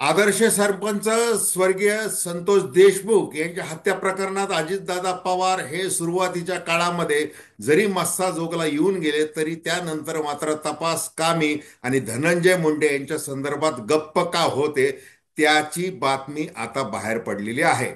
आदर्श सरपंच स्वर्गीय संतोष देशमुख यांच्या हत्या प्रकरणात अजितदादा पवार हे सुरुवातीच्या काळामध्ये जरी मस्साजोगला येऊन गेले तरी त्यानंतर मात्र तपास कामी आणि धनंजय मुंडे यांच्या संदर्भात गप्प का होते त्याची बातमी आता बाहेर पडलेली आहे.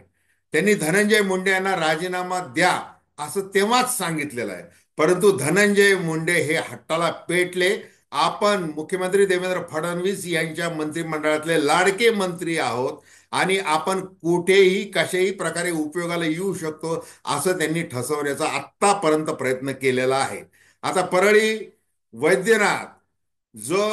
त्यांनी धनंजय मुंडे यांना राजीनामा द्या असं तेव्हाच सांगितलेलं आहे. परंतु धनंजय मुंडे हे हट्टाला पेटले. आपण मुख्यमंत्री देवेंद्र फडणवीस यांच्या मंत्रिमंडळातले लाडके मंत्री आहोत आणि आपण कुठेही कशाही प्रकारे उपयोगाला येऊ शकतो असं त्यांनी ठसवण्याचा आत्तापर्यंत प्रयत्न केलेला आहे. आता परळी वैद्यनाथ जो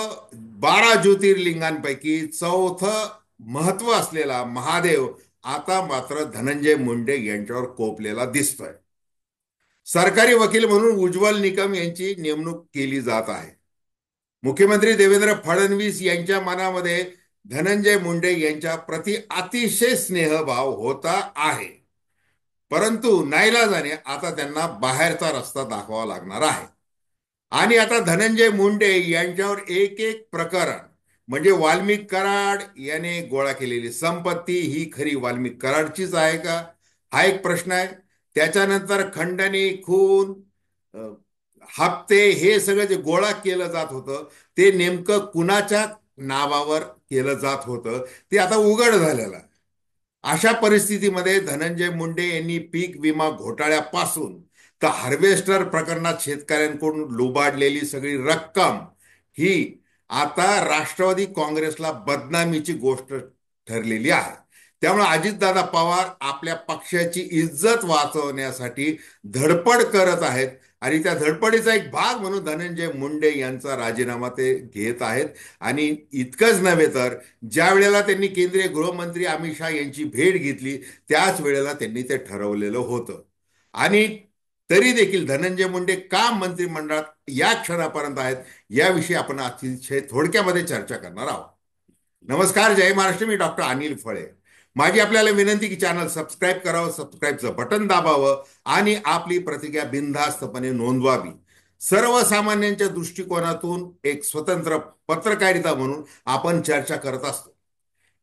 12 ज्योतिर्लिंगांपैकी चौथं महत्व असलेला महादेव आता मात्र धनंजय मुंडे यांच्यावर कोपलेला दिसतोय. सरकारी वकील म्हणून उज्ज्वल निकम यांची नेमणूक केली जात आहे. मुख्यमंत्री देवेंद्र फडणवीस यांच्या मनामध्ये धनंजय मुंडे यांच्या प्रति अतिशय स्नेहभाव होता आहे. परंतु नाईलाजाने आता त्यांना बाहेरचा रस्ता दाखवावा लागणार आहे. आणि आता धनंजय मुंडे यांच्यावर एक एक प्रकरण म्हणजे वाल्मिक कराड याने गोळा केलेली संपत्ती ही खरी वाल्मिक कराडचीच आहे का, हा एक प्रश्न आहे. त्याच्यानंतर खंडणी, खून, हप्ते हे सगळं जे गोळा केलं जात होतं ते नेमकं कुणाच्या नावावर केलं जात होतं ते आता उघड झालेलं आहे. अशा परिस्थितीमध्ये धनंजय मुंडे यांनी पीक विमा घोटाळ्यापासून तर हार्वेस्टर प्रकरणात शेतकऱ्यांकडून लुबाडलेली सगळी रक्कम ही आता राष्ट्रवादी काँग्रेसला बदनामीची गोष्ट ठरलेली आहे. त्यामुळे अजितदादा पवार आपल्या पक्षाची इज्जत वाचवण्यासाठी धडपड करत आहेत आणि त्या धडपडीचा एक भाग म्हणून धनंजय मुंडे यांचा राजीनामा ते घेत आहेत. आणि इतकंच नव्हे तर ज्या वेळेला त्यांनी केंद्रीय गृहमंत्री अमित शहा यांची भेट घेतली त्याच वेळेला त्यांनी ते ठरवलेलं होतं. आणि तरी देखील धनंजय मुंडे का मंत्रिमंडळात या क्षणापर्यंत आहेत याविषयी आपण अतिशय थोडक्यामध्ये चर्चा करणार आहोत. नमस्कार, जय महाराष्ट्र. मी डॉक्टर अनिल फळे. माझी आपल्याला विनंती की चॅनल सबस्क्राईब करावं, सबस्क्राईबचं बटन दाबावं आणि आपली प्रतिक्रिया बिनधास्तपणे नोंदवावी. सर्वसामान्यांच्या दृष्टिकोनातून एक स्वतंत्र पत्रकारिता म्हणून आपण चर्चा करत असतो.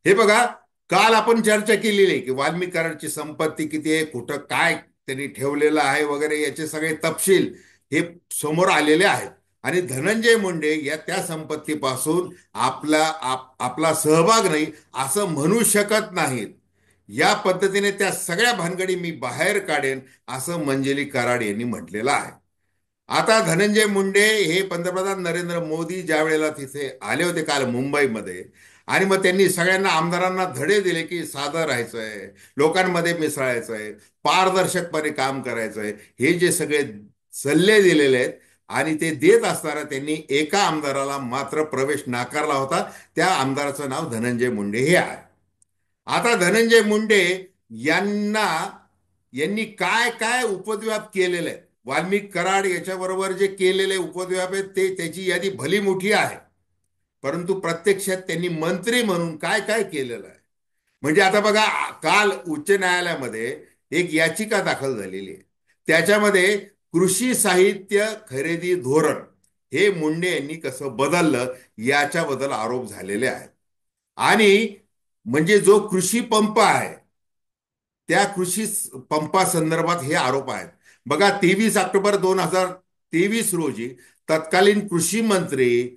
हे बघा, काल आपण चर्चा केलेली आहे की वाल्मिक कराडची संपत्ती किती आहे, कुठं काय त्यांनी ठेवलेलं आहे वगैरे याचे सगळे तपशील हे समोर आलेले आहेत. आणि धनंजय मुंडे या त्या संपत्तीपासून आपला सहभाग नाही असं म्हणू शकत नाहीत. या पद्धतीने त्या सगळ्या भानगडी मी बाहेर काढेन असं मंजिली कराड यांनी म्हटलेलं आहे. आता धनंजय मुंडे हे पंतप्रधान नरेंद्र मोदी ज्या वेळेला तिथे आले होते काल मुंबईमध्ये आणि मग त्यांनी सगळ्यांना आमदारांना धडे दिले की साधं राहायचंय, लोकांमध्ये मिसळायचंय, पारदर्शकपणे काम करायचंय, हे जे सगळे सल्ले दिलेले आहेत आणि ते देत असताना त्यांनी एका आमदाराला मात्र प्रवेश नाकारला होता. त्या आमदाराचं नाव धनंजय मुंडे हे आहे. आता धनंजय मुंडे यांना यांनी काय काय उपद्व्याप केलेले आहेत, वाल्मिक कराड याच्याबरोबर जे केलेले उपद्व्याप आहेत ते त्याची यादी भली मोठी आहे. परंतु प्रत्यक्षात त्यांनी मंत्री म्हणून काय काय केलेलं आहे म्हणजे आता बघा, काल उच्च न्यायालयामध्ये एक याचिका दाखल झालेली आहे. त्याच्यामध्ये कृषी साहित्य खरेदी धोरण हे मुंडे यांनी कसं बदललं याच्याबद्दल आरोप झालेले आहेत. आणि म्हणजे जो कृषी पंप आहे त्या कृषी पंपासंदर्भात हे आरोप आहेत. बघा, 23 ऑक्टोबर 2023 रोजी तत्कालीन कृषी मंत्री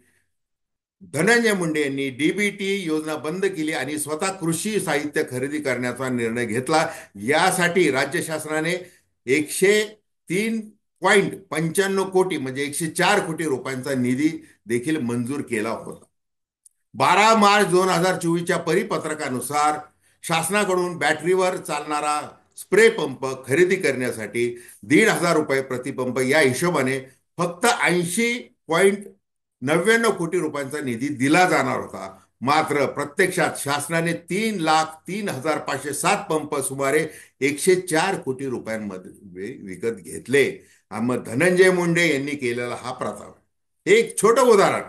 धनंजय मुंडे यांनी डीबीटी योजना बंद केली आणि स्वतः कृषी साहित्य खरेदी करण्याचा निर्णय घेतला. यासाठी राज्य शासनाने 103.95 कोटी म्हणजे 104 कोटी रुपयांचा निधी देखील मंजूर केला होता. 12 मार्च 2024च्या परिपत्रकानुसार शासनाकडून बॅटरीवर चालणारा स्प्रे पंप खरेदी करण्यासाठी 1,500 रुपये प्रतिपंप या हिशोबाने फक्त 80.99 कोटी रुपयांचा निधी दिला जाणार होता. मात्र प्रत्यक्षात शासनाने 3,03,507 पंप सुमारे 104 कोटी रुपयांमध्ये विकत घेतले. मग धनंजय मुंडे यांनी केलेला हा प्रताप. एक छोटं उदाहरण,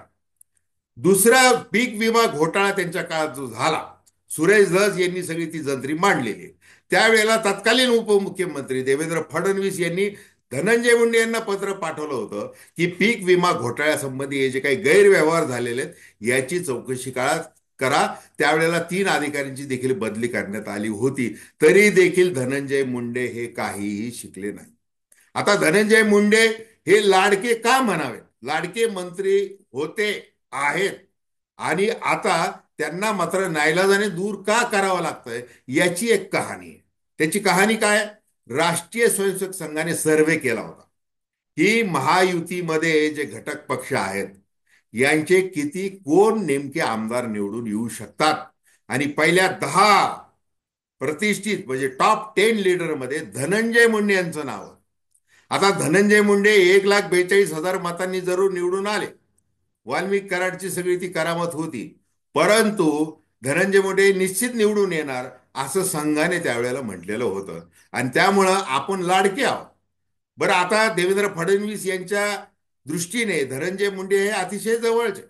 दुसरा पीक विमा घोटाळा त्यांच्या काळात जो झाला, सुरेश धस यांनी सगळी ती जंत्री मांडलेली. त्यावेळेला तत्कालीन उपमुख्यमंत्री देवेंद्र फडणवीस यांनी धनंजय मुंडे यांना पत्र पाठवलं होतं की पीक विमा घोटाळ्यासंबंधी हे जे काही गैरव्यवहार झालेले आहेत याची चौकशी काळात करा. त्यावेळेला 3 अधिकाऱ्यांची देखील बदली करण्यात आली होती. तरी देखील धनंजय मुंडे हे काहीही शिकले नाही. आता धनंजय मुंडे हे लाडके का म्हणावे? लाडके मंत्री होते, आहेत, आणि आता त्यांना मात्र नाईलाजाने दूर का करावं लागतंय याची एक कहाणी आहे. त्याची कहाणी काय? राष्ट्रीय स्वयंसेवक संघाने सर्व्हे केला होता की महायुतीमध्ये जे घटक पक्ष आहेत यांचे किती कोण नेमके आमदार निवडून येऊ शकतात. आणि पहिल्या 10 प्रतिष्ठित म्हणजे टॉप 10 लीडरमध्ये धनंजय मुंडे यांचं नाव आहे. आता धनंजय मुंडे 1,42,000 मतांनी जरूर निवडून आले. वाल्मिक कराडची सगळी ती करामत होती. परंतु धनंजय मुंडे निश्चित निवडून येणार असं संघाने त्यावेळेला म्हटलेलं होतं. आणि त्यामुळं आपण लाडके आहोत. बरं, आता देवेंद्र फडणवीस यांच्या दृष्टीने धनंजय मुंडे हे अतिशय जवळचे.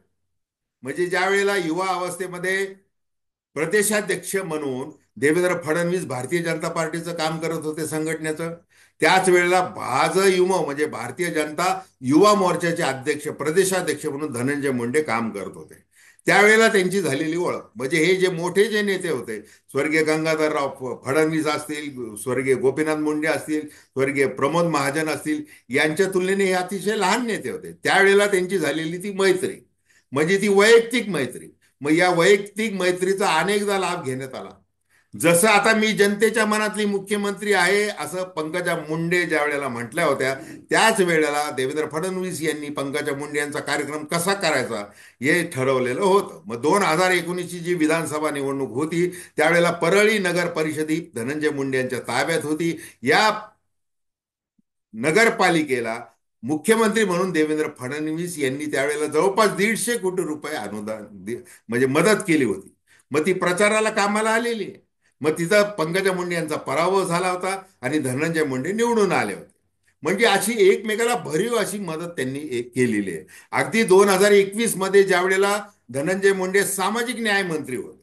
म्हणजे ज्या वेळेला युवा अवस्थेमध्ये प्रदेशाध्यक्ष म्हणून देवेंद्र फडणवीस भारतीय जनता पार्टीचं काम करत होते संघटनेचं, त्याच वेळेला भाजयुमो म्हणजे भारतीय जनता युवा मोर्चाचे अध्यक्ष, प्रदेशाध्यक्ष म्हणून धनंजय मुंडे काम करत होते. त्यावेळेला त्यांची झालेली ओळख म्हणजे हे जे मोठे जे नेते होते, स्वर्गीय गंगाधरराव फडणवीस असतील, स्वर्गीय गोपीनाथ मुंडे असतील, स्वर्गीय प्रमोद महाजन असतील, यांच्या तुलनेने हे अतिशय लहान नेते होते. त्यावेळेला त्यांची झालेली ती मैत्री म्हणजे ती वैयक्तिक मैत्री. मग या वैयक्तिक मैत्रीचा अनेकदा लाभ घेण्यात आला. जसं आता मी जनतेच्या मनातली मुख्यमंत्री आहे असं पंकजा मुंडे ज्या वेळेला म्हटल्या होत्या, त्याच वेळेला देवेंद्र फडणवीस यांनी पंकजा मुंडे यांचा कार्यक्रम कसा करायचा हे ठरवलेलं होतं. मग 2019ची जी विधानसभा निवडणूक होती त्यावेळेला परळी नगर परिषद धनंजय मुंडे यांच्या ताब्यात होती. या नगरपालिकेला मुख्यमंत्री म्हणून देवेंद्र फडणवीस यांनी त्यावेळेला जवळपास 150 कोटी रुपये अनुदान म्हणजे मदत केली होती. मग ती प्रचाराला कामाला आलेली आहे. मग तिथं पंकजा मुंडे यांचा पराभव झाला होता आणि धनंजय मुंडे निवडून आले होते. म्हणजे अशी एकमेकाला भरीव अशी मदत त्यांनी केलेली आहे. अगदी 2021 मध्ये ज्या वेळेला धनंजय मुंडे सामाजिक न्याय मंत्री होते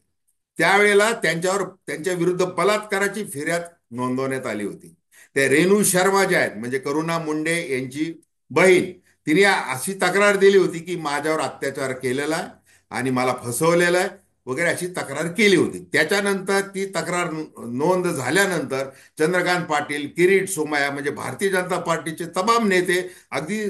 त्यावेळेला त्यांच्या विरुद्ध बलात्काराची फिर्याद नोंदवण्यात आली होती. ते रेणू शर्मा ज्या आहेत म्हणजे करुणा मुंडे यांची बहीण, तिने अशी तक्रार दिली होती की माझ्यावर अत्याचार केलेला आहे आणि मला फसवलेलं आहे वगैरे अशी तक्रार केली होती. त्याच्यानंतर ती तक्रार नोंद झाल्यानंतर चंद्रकांत पाटील, किरीट सोमय्या म्हणजे भारतीय जनता पार्टीचे तमाम नेते अगदी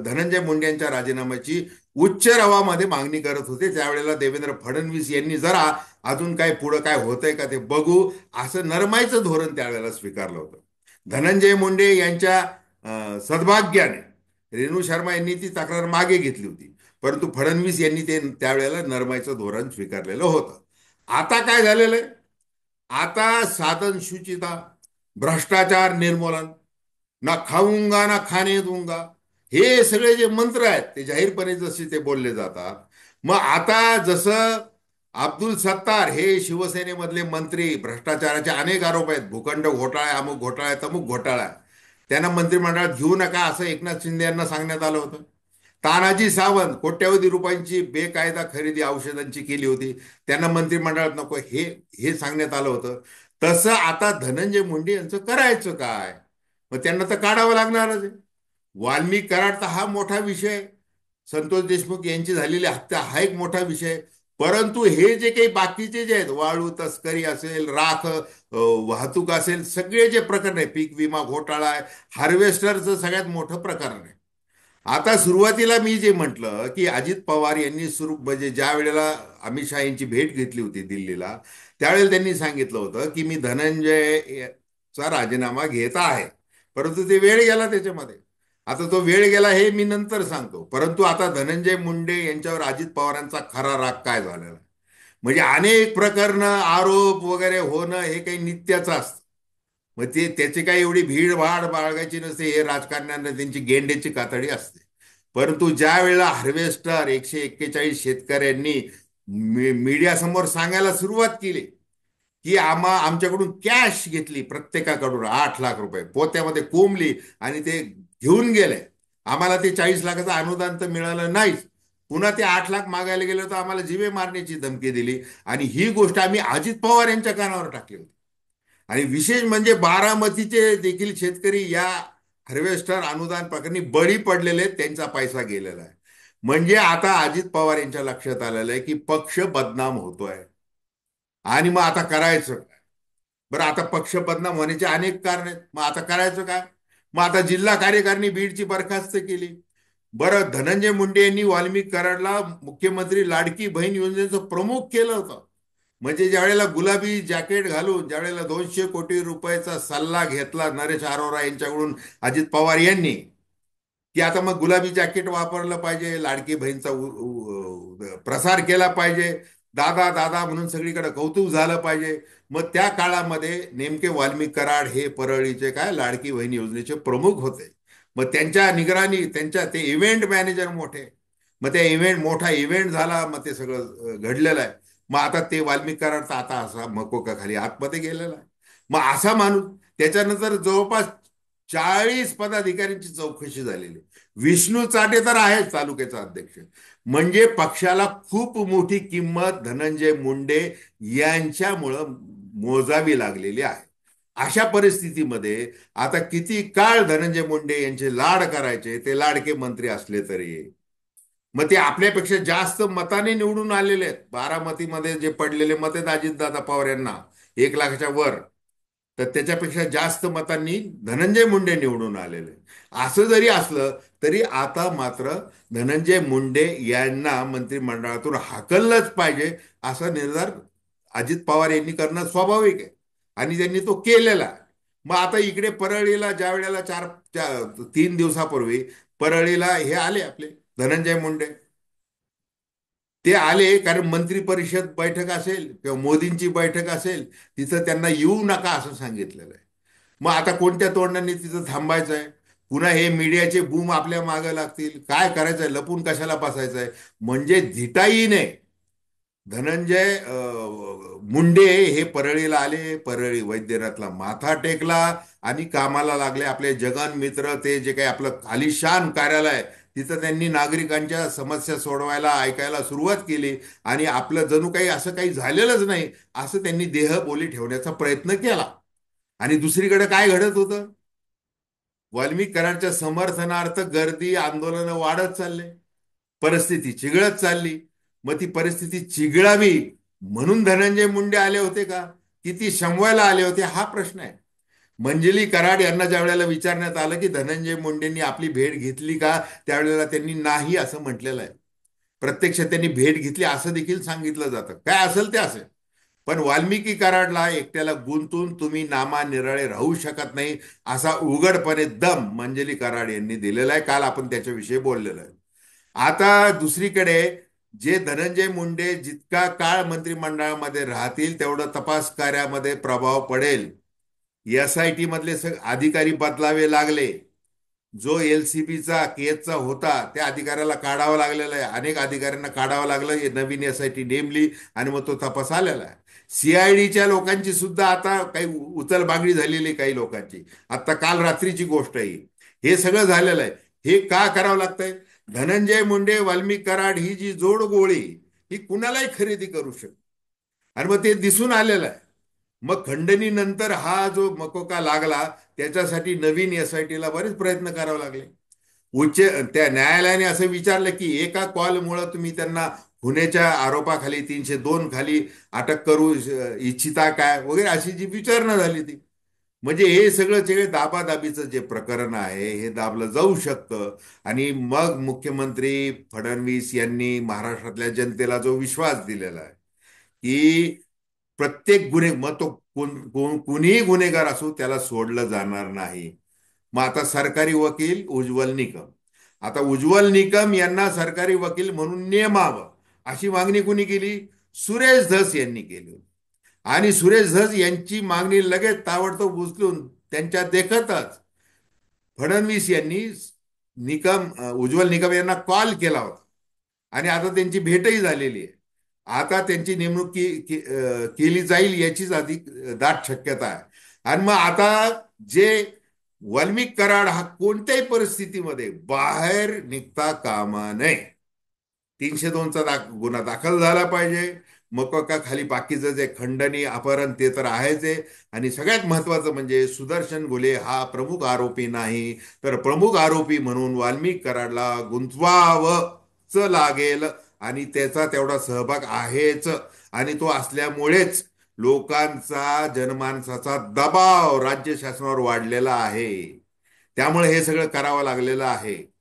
धनंजय मुंडे यांच्या राजीनाम्याची उच्च रवामध्ये मागणी करत होते. त्यावेळेला देवेंद्र फडणवीस यांनी जरा अजून काय पुढं काय होतंय का ते बघू असं नरमाईचं धोरण त्यावेळेला स्वीकारलं होतं. धनंजय मुंडे यांच्या सद्भाग्याने रेणू शर्मा यांनी ती तक्रार मागे घेतली होती. परंतु फडणवीस यांनी ते त्यावेळेला नरमाईचं धोरण स्वीकारलेलं होतं. आता काय झालेलं आहे? आता साधन शुचिता, भ्रष्टाचार निर्मूलन, ना खाऊंगा ना खाणे दूंगा, हे सगळे जे मंत्र आहेत ते जाहीरपणे जसे ते बोलले जातात. मग आता जसं अब्दुल सत्तार हे शिवसेनेमधले मंत्री, भ्रष्टाचाराचे अनेक आरोप आहेत, भूखंड घोटाळा, अमुक घोटाळा, तमुक घोटाळा, त्यांना मंत्रिमंडळात घेऊ नका असं एकनाथ शिंदे यांना सांगण्यात आलं होतं. तानाजी सावंत कोट्यवधी रुपयांची बेकायदा खरेदी औषधांची केली होती, त्यांना मंत्रिमंडळात नको हे हे सांगण्यात आलं होतं. तसं आता धनंजय मुंडे यांचं करायचं काय? मग त्यांना तर काढावं लागणारच आहे. वाल्मिक कराड तर हा मोठा विषय, संतोष देशमुख यांची झालेली हत्या हा एक मोठा विषय. परंतु हे जे काही बाकीचे जे आहेत, वाळू तस्करी असेल, राख वाहतूक असेल, सगळे जे प्रकरण आहे, पीक विमा घोटाळा आहे, हार्वेस्टरचं सगळ्यात मोठं प्रकरण आहे. आता सुरुवातीला मी जे म्हटलं की अजित पवार यांनी सुरू म्हणजे ज्या वेळेला अमित शहा यांची भेट घेतली होती दिल्लीला, त्यावेळेला त्यांनी सांगितलं होतं की मी धनंजयचा राजीनामा घेत आहे. परंतु ते वेळ गेला त्याच्यामध्ये. आता तो वेळ गेला हे मी नंतर सांगतो. परंतु आता धनंजय मुंडे यांच्यावर अजित पवारांचा खरा राग काय झालेला आहे? म्हणजे अनेक प्रकरणं, आरोप वगैरे होणं हे काही नित्याचं असतं. मग ते त्याची काही एवढी भीड भाड बाळगायची नसते. हे राजकारण्यांना त्यांची गेंड्याची कातडी असते. परंतु ज्या वेळेला हार्वेस्टर 141 शेतकऱ्यांनी मीडियासमोर सांगायला सुरुवात केली की आमच्याकडून कॅश घेतली, प्रत्येकाकडून 8 लाख रुपये पोत्यामध्ये कोंबली आणि ते घेऊन गेले, आम्हाला ते 40 लाखाचं अनुदान तर मिळालं नाहीच, पुन्हा ते 8 लाख मागायला गेले तर आम्हाला जीवे मारण्याची धमकी दिली. आणि ही गोष्ट आम्ही अजित पवार यांच्या कानावर टाकली होती. आणि विशेष म्हणजे बारामतीचे देखील शेतकरी या हार्वेस्टर अनुदान प्रकरणी बळी पडलेले, त्यांचा पैसा गेलेला आहे. म्हणजे आता अजित पवार यांच्या लक्षात आलेलं आहे की पक्ष बदनाम होतोय. आणि मग आता करायचं काय? बरं, आता पक्ष बदनाम होण्याचे अनेक कारण आहेत. मग आता करायचं काय? मग आता जिल्हा कार्यकारिणी बीडची बरखास्त केली. बरं, धनंजय मुंडे यांनी वाल्मिक कराडला मुख्यमंत्री लाडकी बहीण योजनेचं प्रमुख केलं होतं. म्हणजे ज्या वेळेला गुलाबी जॅकेट घालून ज्या वेळेला 200 कोटी रुपयाचा सल्ला घेतला नरेश अरोरा यांच्याकडून अजित पवार यांनी, की आता मग गुलाबी जॅकेट वापरलं पाहिजे, लाडकी बहीणचा प्रसार केला पाहिजे, दादा दादा म्हणून सगळीकडे कौतुक झालं पाहिजे. मग त्या काळामध्ये नेमके वाल्मिक कराड हे परळीचे काय लाडकी बहीण योजनेचे प्रमुख होते. मग त्यांच्या निगराणी त्यांच्या ते इव्हेंट मॅनेजर मोठे. मग त्या मोठा इव्हेंट झाला, मग ते सगळं घडलेलं आहे. मग आता ते वाल्मिक कराडचा आता असा मकोका खाली आतमध्ये गेलेला आहे. मग असा माणूस, त्याच्यानंतर जवळपास 40 पदाधिकाऱ्यांची चौकशी झालेली. विष्णू चाटे तर आहेच तालुक्याचा अध्यक्ष. म्हणजे पक्षाला खूप मोठी किंमत धनंजय मुंडे यांच्यामुळं मोजावी लागलेली आहे. अशा परिस्थितीमध्ये आता किती काळ धनंजय मुंडे यांचे लाड करायचे, ते लाडके मंत्री असले तरी मग ते आपल्यापेक्षा जास्त मताने निवडून आलेले आहेत. बारामतीमध्ये जे पडलेले मत आहेत अजितदादा पवार यांना 1 लाखाच्या वर, तर त्याच्यापेक्षा जास्त मतांनी धनंजय मुंडे निवडून आलेले. असं जरी असलं तरी आता मात्र धनंजय मुंडे यांना मंत्रिमंडळातून हाकललंच पाहिजे असा निर्धार अजित पवार यांनी करणं स्वाभाविक आहे. आणि त्यांनी तो केलेला आहे. मग आता इकडे परळीला ज्या वेळेला 3 दिवसापूर्वी परळीला हे आले आपले धनंजय मुंडे. ते आले कारण मंत्री परिषद बैठक असेल किंवा मोदींची बैठक असेल, तिथं त्यांना येऊ नका असं सांगितलेलं आहे. मग आता कोणत्या तोंडाने तिथं थांबायचं आहे? पुन्हा हे मीडियाचे बूम आपल्या मागे लागतील. काय करायचंय? लपून कशाला बसायचंय? म्हणजे धिटाईने धनंजय मुंडे हे परळीला आले, परळी वैद्यनाथला माथा टेकला आणि कामाला लागले. आपले जगन मित्र ते जे काही आपलं आलिशान कार्यालय आहे, तिथं त्यांनी नागरिकांच्या समस्या सोडवायला ऐकायला सुरुवात केली. आणि आपलं जणू काही असं काही झालेलंच नाही असं त्यांनी देहबोली ठेवण्याचा प्रयत्न केला. आणि दुसरीकडे काय घडत होतं? वाल्मिक कराडच्या समर्थनार्थ गर्दी आंदोलनं वाढत चालले, परिस्थिती चिघळत चालली. मग ती परिस्थिती चिघळावी म्हणून धनंजय मुंडे आले होते का? किती शमवायला आले होते हा प्रश्न आहे. मंजिली कराड यांना ज्या वेळेला विचारण्यात आलं की धनंजय मुंडेंनी आपली भेट घेतली का, त्यावेळेला त्यांनी नाही असं म्हटलेलं आहे. प्रत्यक्ष त्यांनी भेट घेतली असं देखील सांगितलं जातं. काय असेल ते असेल, पण वाल्मिकी कराडला एकट्याला गुंतून तुम्ही नामानिराळे राहू शकत नाही असा उघडपणे दम मंजिली कराड यांनी दिलेला आहे. काल आपण त्याच्याविषयी बोललेलो आहे. आता दुसरीकडे जे धनंजय मुंडे जितका काळ मंत्रिमंडळामध्ये राहतील तेवढं तपास कार्यामध्ये प्रभाव पडेल. एसआयटी मधले अधिकारी बदलावे लागले. जो एलसीबीचा केसचा होता त्या अधिकाऱ्याला काढावा लागलेला आहे. अनेक अधिकाऱ्यांना काढावं लागलं. नवीन एसआयटी नेमली आणि मग तो तपास आलेला आहे. सीआयडीच्या लोकांची सुद्धा आता काही उचलबागडी झालेली काही लोकांची. आता काल रात्रीची गोष्ट आहे. हे सगळं झालेलं आहे. हे का करावं लागतंय? धनंजय मुंडे वाल्मिक कराड ही जी जोडगोळी ही कुणालाही खरेदी करू शकते. आणि मग ते दिसून आलेलं आहे. मग खंडणीनंतर हा जो मकोका लागला त्याच्यासाठी नवीन एसआयटीला बरेच प्रयत्न करावे लागले. उच्च त्या न्यायालयाने असं विचारलं की एका कॉलमुळे तुम्ही त्यांना खुन्याच्या आरोपाखाली 302 खाली अटक करू इच्छिता काय वगैरे अशी जी विचारणा झाली ती. म्हणजे हे सगळं जे दाबादाबीचं जे प्रकरण आहे हे दाबलं जाऊ शकतं. आणि मग मुख्यमंत्री फडणवीस यांनी महाराष्ट्रातल्या जनतेला जो विश्वास दिलेला आहे की प्रत्येक मग तो कुणीही गुन्हेगार असो त्याला सोडलं जाणार नाही. मग आता सरकारी वकील उज्ज्वल निकम, आता उज्ज्वल निकम यांना सरकारी वकील म्हणून नेमावं अशी मागणी कुणी केली? सुरेश धस यांनी केली. आणि सुरेश धस यांची मागणी लगेच ताबडतोब उचलून त्यांच्या देखतच फडणवीस यांनी उज्ज्वल निकम यांना कॉल केला होता. आणि आता त्यांची भेटही झालेली आहे. आता त्यांची नेमणूक केली जाईल याचीच अधिक दाट शक्यता आहे. आणि मग आता जे वाल्मिक कराड हा कोणत्याही परिस्थितीमध्ये बाहेर निघता कामा नये. 302चा गुन्हा दाखल झाला पाहिजे. मकोका खाली बाकीचं जे खंडणी अपहरण ते तर आहेच आहे. आणि सगळ्यात महत्वाचं म्हणजे सुदर्शन घुले हा प्रमुख आरोपी नाही तर प्रमुख आरोपी म्हणून वाल्मिक कराडला गुंतवावं लागेल आणि त्याचा तेवढा सहभाग आहेच. आणि तो असल्यामुळेच लोकांचा जनमानसाचा दबाव राज्य शासनावर वाढलेला आहे. त्यामुळे हे सगळं करावं लागलेलं आहे.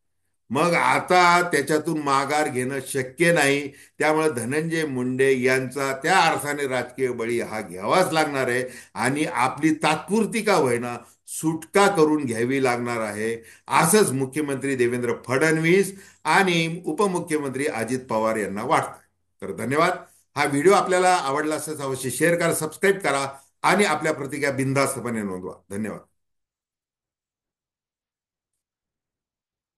मग आता त्याच्यातून माघार घेणं शक्य नाही. त्यामुळे धनंजय मुंडे यांचा त्या अर्थाने राजकीय बळी हा घ्यावाच लागणार आहे आणि आपली तात्पुरती का होईना सुटका करून घ्यावी लागणार आहे, असंच मुख्यमंत्री देवेंद्र फडणवीस आणि उपमुख्यमंत्री अजित पवार यांना वाटतं. तर धन्यवाद. हा व्हिडिओ आपल्याला आवडला असेल अवश्य शेअर करा, सबस्क्राईब करा आणि आपल्या प्रतिक्रिया बिनधास्तपणे नोंदवा. धन्यवाद.